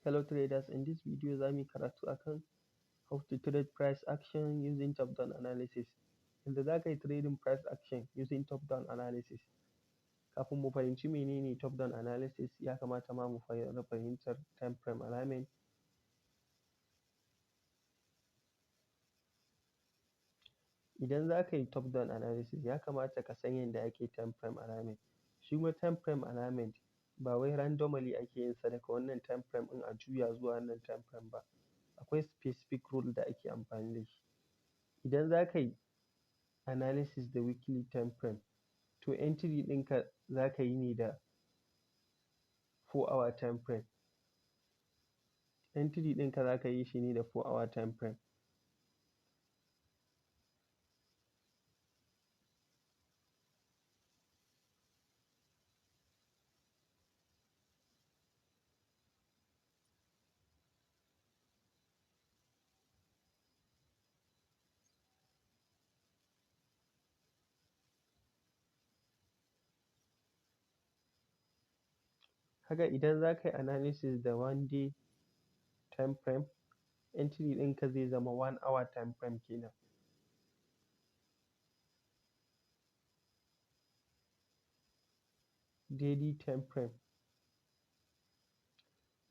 Hello traders, in this video za mu yi karatu akan how to trade price action using top down analysis. Yanda za ka yi trading price action using top down analysis. Kafin mu fahimci menene top down analysis ya kamata ma mu fara fahimtar time frame alignment. Idan za ka yi top down analysis ya kamata ka san yadda ake time frame alignment. Shi kuma time frame alignment ba wai randomly ake yin sa daga wannan time frame ɗin a juya zuwa wannan time frame ba. Akwai specific rule da ake amfani da shi. Idan za ka yi analysis da weekly time frame, to entry ɗinka za ka yi ne da 4-hour time frame. Entry ɗinka za ka yi shi ne da 4-hour time frame. Haka idan za ka yi analysis da 1-day time frame, entry ɗinka zai zama 1-hour time frame kenan. Daily time frame,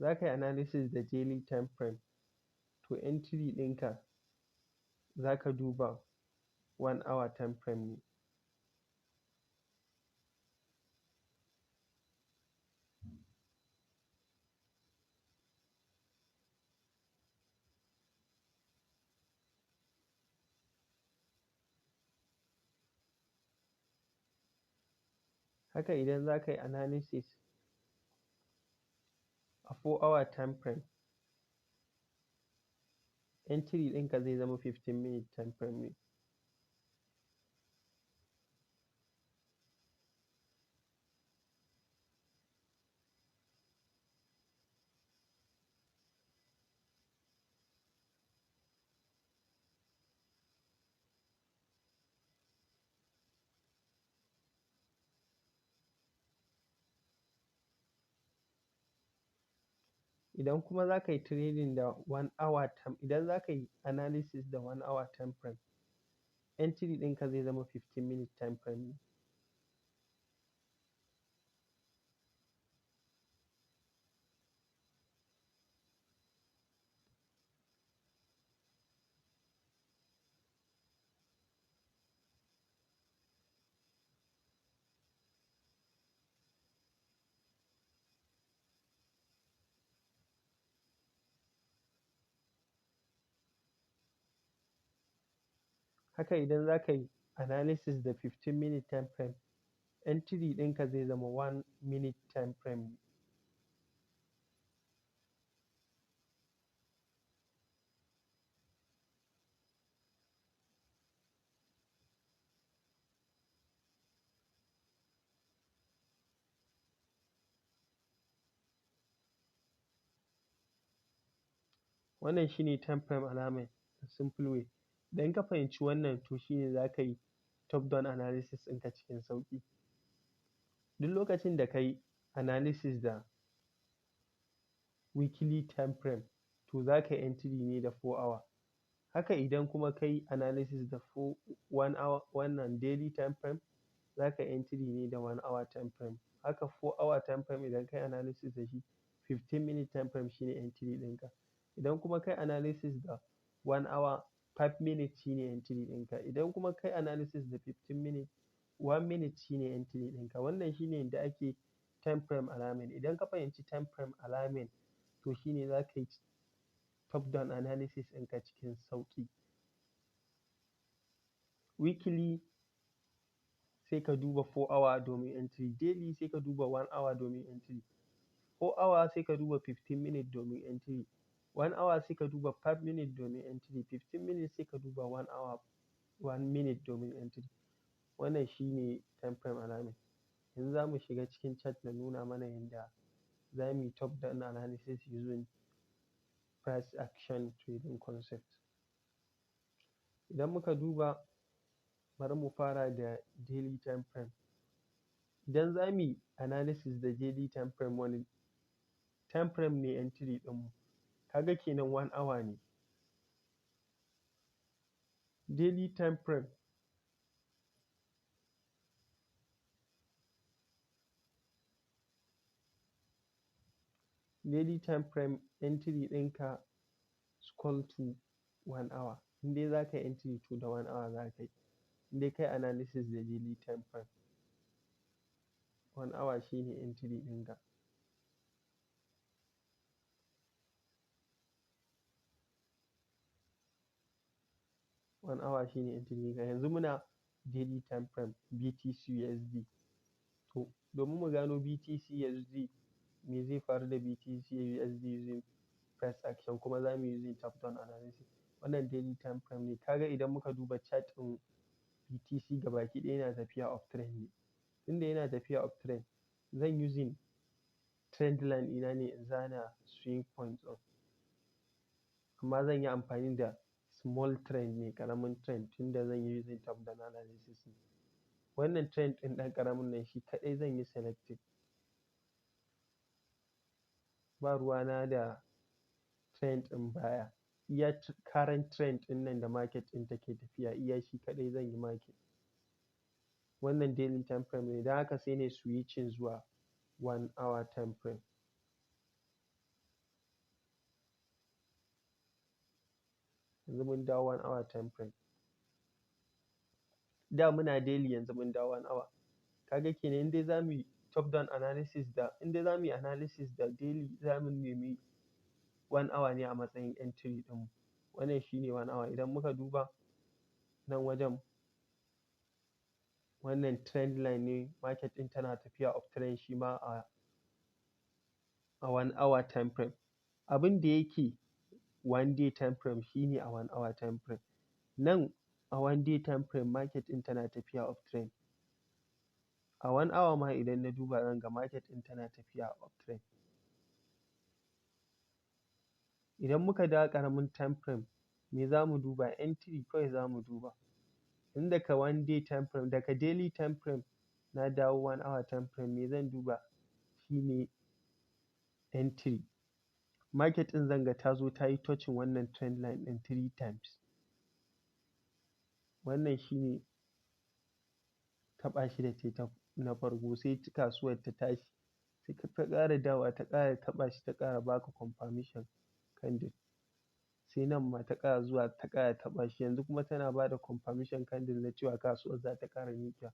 za ka yi analysis da daily time frame, to entry ɗinka za ka duba 1-hour time frame ne. Haka idan za ka yi analysis a 4-hour time frame, entry ɗinka zai zama 15-minute time frame ne. Idan kuma za ka yi trading da 1-hour time, idan za ka yi analysis da 1-hour time frame, entry ɗinka zai zama 15-minute time frame ne. Haka idan za ka yi analysis da 15-minute time frame, entry ɗinka zai zama 1-minute time frame ne. Wannan shi ne time frame alignment a simple way. Idan ka fahimci wannan to shi ne za ka yi top down analysis ɗinka cikin sauƙi. Duk lokacin da ka yi analysis da weekly time frame, to za ka yi entry ne da 4-hour. Haka idan kuma ka yi analysis da 1-hour wannan daily time frame, za ka yi entry ne da 1-hour time frame. Haka 4-hour time frame idan ka yi analysis da shi, 15-minute time frame shi ne entry ɗinka. Idan kuma ka yi analysis da 1-hour, 5 minutes shi ne entry ɗinka. Idan kuma ka yi analysis da 15-minute, 1 minute shi ne entry ɗinka. Wannan shi ne yadda ake time frame alignment. Idan ka fahimci time frame alignment, to shi ne za ka yi top down analysis ɗinka cikin sauƙi. Weekly sai ka duba 4-hour domin entry, daily sai ka duba 1-hour domin entry, 4-hour sai ka duba 15-minute domin entry, 1-hour sai ka duba 5 minutes domin entry, 15 minutes sai ka duba 1-hour 1 minute domin entry. Wannan shi ne time frame alignment. Yanzu za mu shiga cikin chart na nuna mana yadda za mu yi top down analysis using price action trading concept. Idan muka duba, bari mu fara da daily time frame. Idan za mu yi analysis da daily time frame, time frame ne entry ɗinmu, kaga kenan 1 hour ne. Daily time frame entry ɗinka equal to 1 hour. In dai za ka yi entry to da 1 hour za ka yi. In dai ka yi analysis da daily time frame, 1 hour shi ne entry ɗinka. 1 hour shi ne entry ɗinka. Yanzu muna daily time frame BTC USD. To, domin mu gano BTC USD, me zai faru da BTC USD using price action, kuma za mu yi using top down analysis. Wannan daily time frame ne. Kaga idan muka duba chart ɗin BTC gabaki ɗaya yana tafiya uptrend ne. Tunda yana tafiya uptrend, zan using trend line ɗina ne in zana swing points ɗin. Amma zan yi amfani da small trend ne, ƙaramin trend, tunda zan yi using top down analysis ne. Wannan trend ɗin ɗan ƙaramin nan shi kaɗai zan yi selecting. Ba ruwana da trend ɗin baya. Iya current trend ɗin nan da market ɗin take tafiya, iya shi kaɗai zan yi marking. Wannan daily time frame ne, don haka sai nayi switching zuwa 1 hour time frame. Yanzu mun dawo 1 hour time frame. Da muna daily, yanzu mun dawo 1 hour. Kaga kenan in dai za mu yi top down analysis in dai za mu yi analysis da daily, za mu nemi 1 hour ne a matsayin entry ɗinmu. Wannan shi ne 1 hour. Idan muka duba nan wajen, wannan trend line ne, market ɗin tana tafiya uptrend shi ma a 1 hour time frame. Abin da yake 1 day time frame shi ne a 1 hour time frame. Nan a 1 day time frame market ɗin tana tafiya uptrend. A 1 hour ma idan na duba zan ga market ɗin tana tafiya uptrend. Idan muka dawo ƙaramin time frame, me za mu duba? Entry kawai za mu duba. In daga 1 day time frame, daga daily time frame na dawo 1 hour time frame, me zan duba? Shi ne entry. Market ɗin zan ga ta zo ta yi touching wannan trend line ɗin 3 times. Wannan shi ne taɓa shi da ta na farko, sai kasuwar ta tashi, sai ta ƙara dawowa ta ƙara taɓa shi, ta ƙara baka confirmation candle. Sai nan ma ta ƙara zuwa ta ƙara taɓa shi, yanzu kuma tana ba da confirmation candle na cewa kasuwar za ta ƙara miƙewa.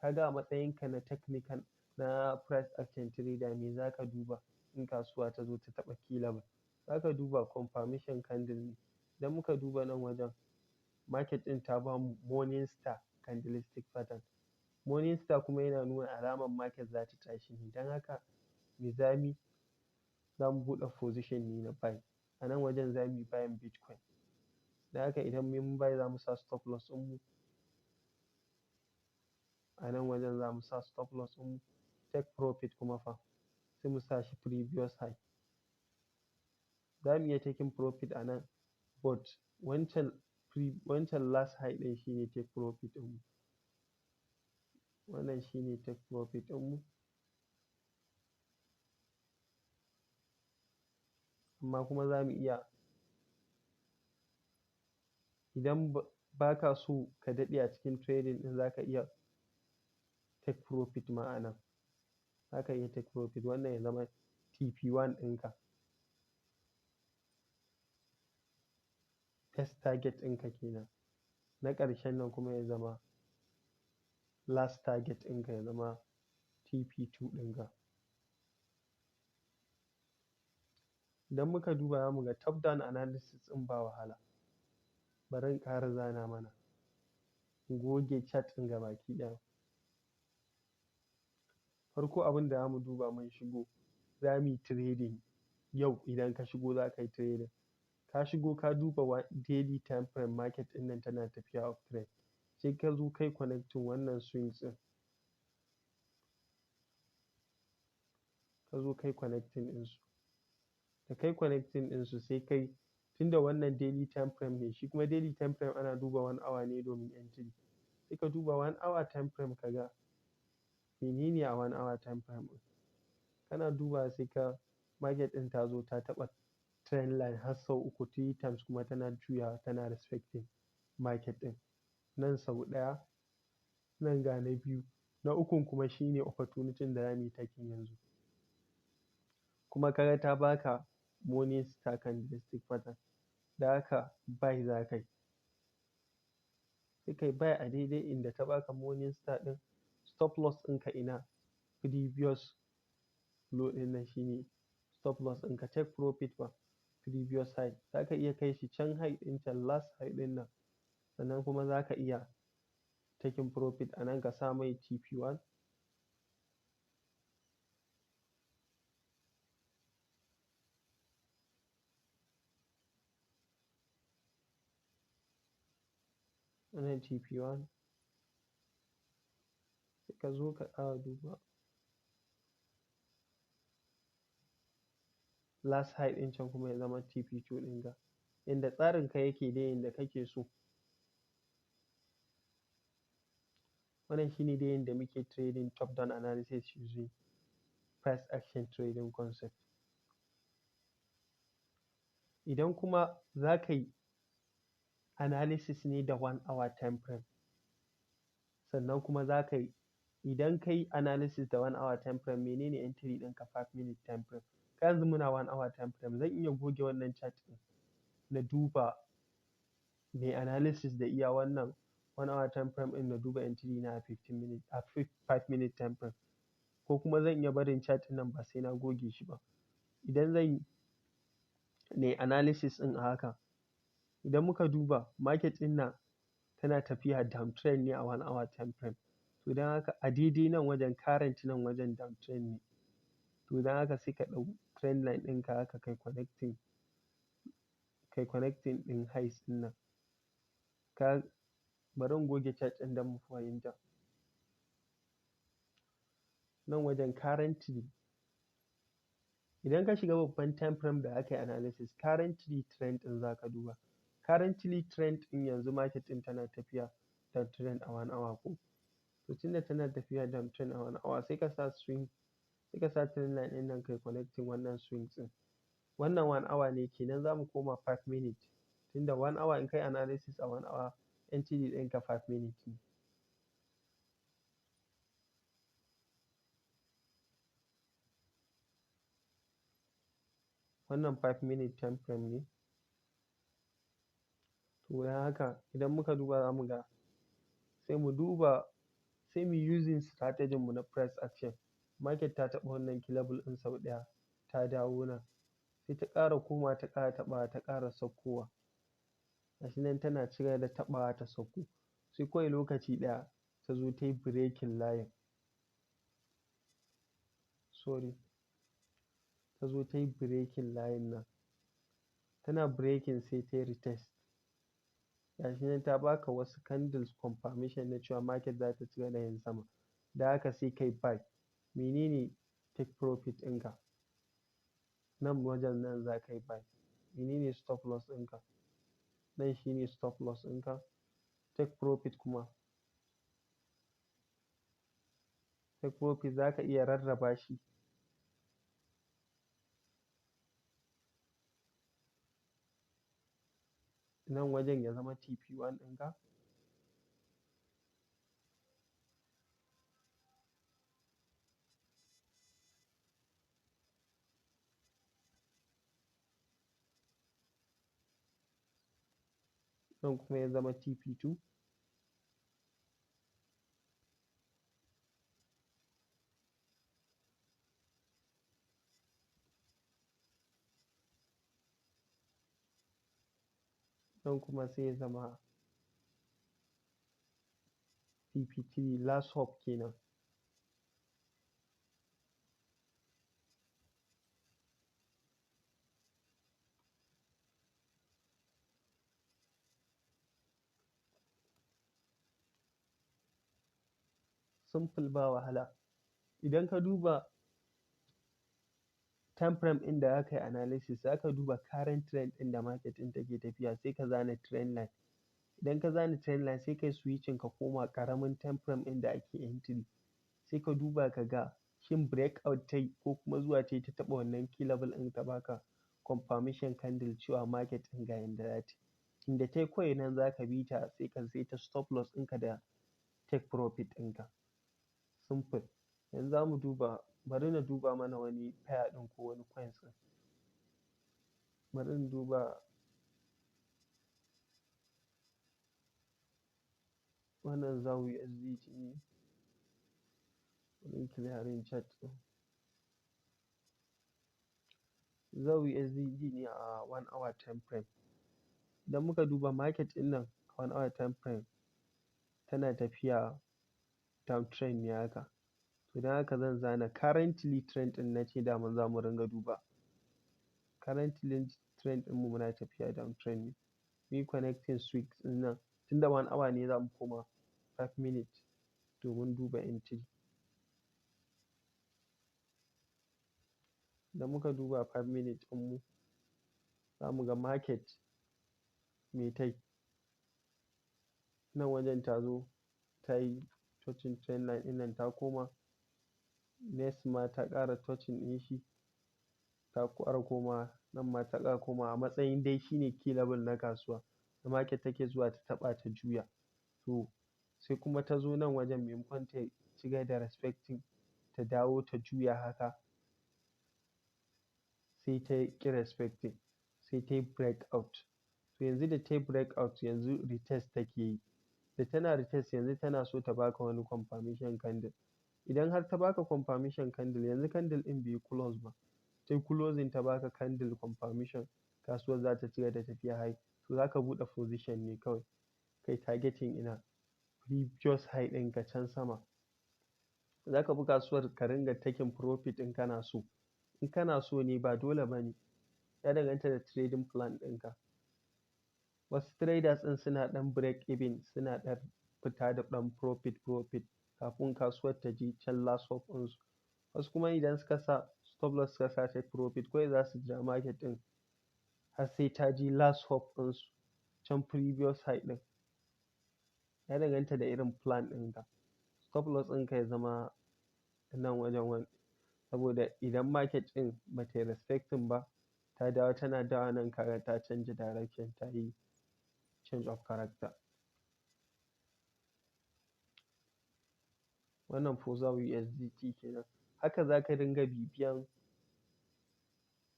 Kaga a matsayinka na technical, na price action trader, me za ka duba in kasuwa ta zo ta taɓa key level? Za ka duba confirmation candle ne. Idan muka duba nan wajen, market ɗin ta ba mu morning star candlestick pattern. Morning star kuma yana nuna alamar market za ta tashi ne. Don haka me za mu yi? Za mu buɗe position ne na buy. A nan wajen za mu yi buying Bitcoin. Don haka idan mun buy za mu sa stop loss ɗinmu. A nan wajen za mu sa stop loss ɗinmu. Take profit kuma fa, sai mu sa shi previous high. Za mu iya taking profit a nan, but wancan last high ɗin shi ne take profit ɗinmu. Wannan shi ne take profit ɗinmu. Amma kuma za mu iya, idan ba ka so ka daɗe a cikin trading ɗin, za ka iya take profit ma a nan. Za ka iya take profit, wannan ya zama TP1 ɗinka. First target ɗinka kenan. Na ƙarshen nan kuma ya zama last target ɗinka, ya zama TP2 ɗinka. Idan muka duba za mu ga top down analysis ɗin ba wahala. Bari in ƙara zana mana, in goge chart ɗin gabaki ɗaya. Farko abin da za mu duba, mun shigo za mu yi trading. Yau idan ka shigo za ka yi trading. Ka shigo ka duba daily time frame, market ɗin nan tana tafiya uptrend. Sai ka zo kai connecting wannan swings ɗin. Ka zo kai connecting ɗinsu. Da kai connecting ɗinsu sai kai, tunda wannan daily time frame ne, shi kuma daily time frame ana duba 1 hour ne domin entry. Sai ka duba 1 hour time frame ka ga menene a 1 hour time frame ɗin. Kana dubawa sai ka market ɗin ta zo ta taɓa trend line har sau uku, 3 times kuma tana juyawa tana respecting market ɗin. Nan sau ɗaya, nan ga na biyu, na ukun kuma shine opportunity da za mu yi taking yanzu. Kuma ka ga ta baka morning star candlestick pattern, da haka buy za ka yi. Sai kai buy a daidai inda ta baka morning star ɗin, stop loss ɗinka ina previous low ɗin nan shine stop loss ɗinka, take profit ba previous high. Za ka iya kai shi can high ɗin can last high ɗin nan, sannan kuma za ka iya taking profit a nan ka sa mai TP1. Wannan TP1 sai ka zo ka ƙara duba last high ɗin can kuma ya zama TP2 ɗinka, inda tsarin ka yake dai yanda kake so. Wannan shine dai yanda muke trading top down analysis using price action trading concept. Idan kuma za ka yi analysis ne da 1 hour time frame, sannan kuma za ka yi, idan ka yi analysis da 1 hour time frame, menene entry ɗinka 5 minute time frame. Ka yanzu muna 1 hour time frame, zan iya goge wannan chart ɗin na duba mai analysis da iya wannan 1 hour time frame ɗin na duba entry na a 15 minute, a 5 minute time frame, ko kuma zan iya barin chart ɗin nan ba sai na goge shi ba. Idan zan yi ne analysis ɗin a haka, idan muka duba market ɗin nan tana tafiya downtrend ne a 1 hour time frame. To don haka a daidai nan wajen current nan wajen downtrend ne. To don haka sai ka ɗau trend line ɗinka haka kai connecting ɗin highs ɗin nan. Bari in goge chart ɗin don mu fahimta. Nan wajen currently, idan ka shiga babban time frame da aka yi analysis, currently trend ɗin za ka duba. Currently trend ɗin yanzu market ɗin tana tafiya downtrend a 1 hour ko. To tunda tana tafiya downtrend a 1 hour, sai ka sa swing, sai ka sa trend line ɗin nan kai connecting wannan swings ɗin. Wannan 1 hour ne kenan, za mu koma 5 minute. Tunda 1 hour in kai analysis a 1 hour, entry ɗinka 5 minute ne. Wannan 5 minute time frame ne. To don haka idan muka duba za mu ga, sai mu duba, sai mu using strategy mu na price action. Market ta taɓa wannan key level ɗin sau ɗaya, ta dawo nan, sai ta ƙara komawa ta ƙara taɓawa ta ƙara saukowa. Gashi nan tana cigaba da taɓawa ta sauko, sai kawai lokaci ɗaya ta zo ta yi breaking layin. Sorry, ta zo ta yi breaking layin nan. Tana breaking sai ta yi retest. Gashi nan ta baka wasu candles confirmation na cewa market za ta cigaba da yin sama. Da haka sai kai buy. Menene take profit ɗinka? Nan wajen nan za ka yi buy. Menene stop loss ɗinka? Nan shine stop loss ɗinka. Take profit kuma. Take profit za ka iya rarraba shi. Nan wajen ya zama TP1 ɗinka. Nan kuma ya zama TP2. Nan kuma sai ya zama TP3, last hope kenan. Simple ba wahala. Idan ka duba time frame ɗin da aka yi analysis, za ka duba current trend ɗin da market ɗin take tafiya, sai ka zana trend line. Idan ka zana trend line, sai kai switching ka koma ƙaramin time frame ɗin da ake entry. Sai ka duba ka ga shin breakout ta yi ko kuma zuwa ta yi ta taɓa wannan key level ɗin ta baka confirmation candle cewa market ɗin ga yanda za ta yi. Inda ta yi kawai nan za ka bi ta sai ka saita stop loss ɗinka da take profit ɗinka. Simple. Yanzu za mu duba, bari na duba mana wani pair ɗin ko wani coins ɗin. Bari in duba wannan ZAU USDT ne. Bari in clearing chart ɗin. ZAU USDT ne a 1 hour time frame. Idan muka duba market ɗin nan a 1 hour time frame tana tafiya downtrend ne haka. To don haka zan zana currently trend ɗin na ce daman za mu ringa duba. Currently trend ɗinmu muna tafiya downtrend ne. Muyi connecting switch ɗin nan tunda 1 hour ne za mu koma 5 minutes domin duba entry. Da muka duba 5 minutes ɗinmu za mu ga market me ta yi. Nan wajen ta zo ta yi touching trend line ɗin nan ta koma. Next ma ta ƙara touching ɗin shi ta ƙara komawa, nan ma ta ƙara komawa a matsayin dai shi ne key level na kasuwa da market take zuwa ta taɓa ta juya. To sai kuma ta zo nan wajen maimakon ta cigaba da respecting ta dawo ta juya haka sai ta ƙi respecting sai ta yi breakout. To yanzu da ta yi breakout yanzu retest take yi. Da tana retest yanzu tana so ta baka wani confirmation candle. Idan har ta baka confirmation candle yanzu candle ɗin bai yi close ba. Ta yi closing ta baka candle confirmation kasuwar za ta cigaba da tafiya high. To za ka buɗe position ne kawai. Kai targeting ina previous high ɗinka can sama. Za ka bi kasuwar ka ringa taking profit in kana so. In kana so ne ba dole ba ne. Ya danganta da trading plan ɗinka. Wasu traders ɗin suna ɗan break even suna ɗan fita da ɗan profit kafin kasuwar ta je can last hope ɗinsu. Wasu kuma idan suka sa stop loss suka sa take profit kawai za su jira market ɗin har sai ta je last hope ɗinsu can previous high ɗin. Ya danganta da irin plan ɗinka. Stop loss ɗinka ya zama nan wajen wani. Saboda idan market ɗin ba ta yi respecting ba ta dawo tana dawowa nan kaga ta canja direction ta yi change of character. Wannan for ZAU USDT kenan. Haka za ka dinga bibiyan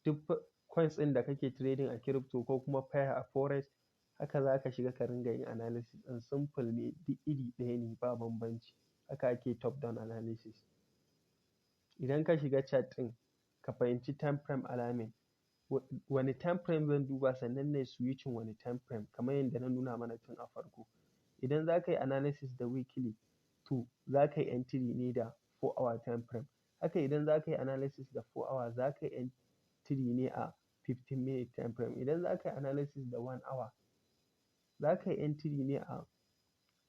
duk coins ɗin da kake trading a crypto ko kuma pair a forex. Haka za ka shiga ka ringa yin analysis ɗin simple ne duk iri ɗaya ne ba bambanci. Haka ake top down analysis. Idan ka shiga chart ɗin ka fahimci time frame alignment. Wane time frame zan duba sannan na yi switching wani time frame kamar yadda na nuna mana tun a farko. Idan za ka yi analysis da weekly to za ka yi entry ne da 4 hour time frame. Haka idan za ka yi analysis da 4 hour za ka yi entry ne a 15 minute time frame. Idan za ka yi analysis da 1 hour za ka yi entry ne a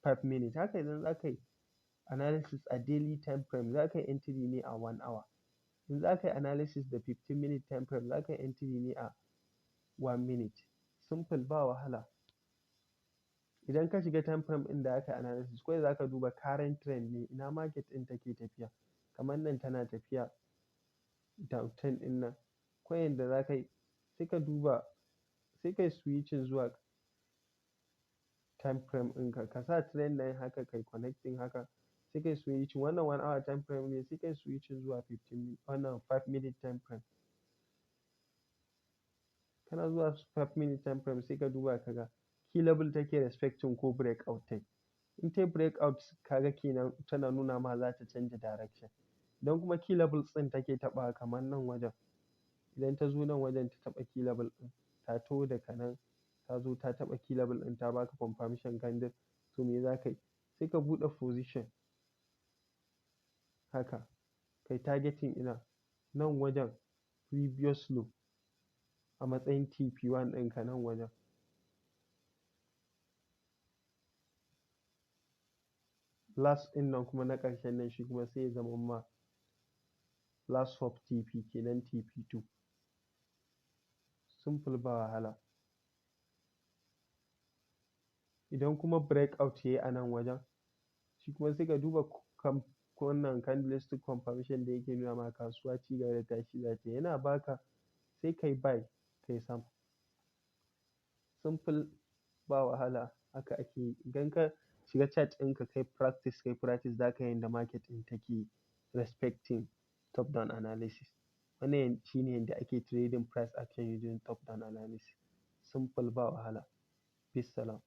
5 minutes. Haka idan za ka yi analysis a daily time frame za ka yi entry ne a 1 hour. In za ka yi analysis da 15 minute time frame za ka yi entry ne a 1 minute. Simple ba wahala. Idan ka shiga time frame ɗin da aka yi analysis kawai za ka duba current trend ne ina market ɗin take tafiya. Kamar nan tana tafiya downtrend ɗin nan. Kawai yanda za ka yi sai ka duba sai ka yi switching zuwa time frame ɗinka. Ka sa trend line haka ka yi connecting haka sai ka yi switching wannan 1 hour time frame ne sai ka yi switching zuwa 5 minute time frame. Kana zuwa 5 minute time frame sai ka duba ka ga key level take respecting ko breakout ta yi. In ta yi breakout kaga kenan tana nuna ma za ta canja direction. Idan kuma key levels ɗin take taɓawa kamar nan wajen. Idan ta zo nan wajen ta taɓa key level ɗin ta taho daga nan ta zo ta taɓa key level ɗin ta baka confirmation candle. To me za ka yi? Sai ka buɗe position haka kai targeting ina nan wajen previous low a matsayin TP1 ɗinka nan wajen. Last ɗin nan kuma na ƙarshen nan shi kuma sai ya zama ma last hope TP kenan TP2. Simple ba wahala. Idan kuma breakout ya yi a nan wajen shi kuma sai ka duba wannan candlestick confirmation da yake nuna ma kasuwa ci gaba da tashi za ta yi, yana baka sai kai buy kai sama. Simple ba wahala haka ake yi. Idan ka shiga chart ɗinka kai practice za ka ga yanda market ɗin take respecting top down analysis. Wannan shi ne yanda ake trading price action using top down analysis. Simple ba wahala. Peace salam.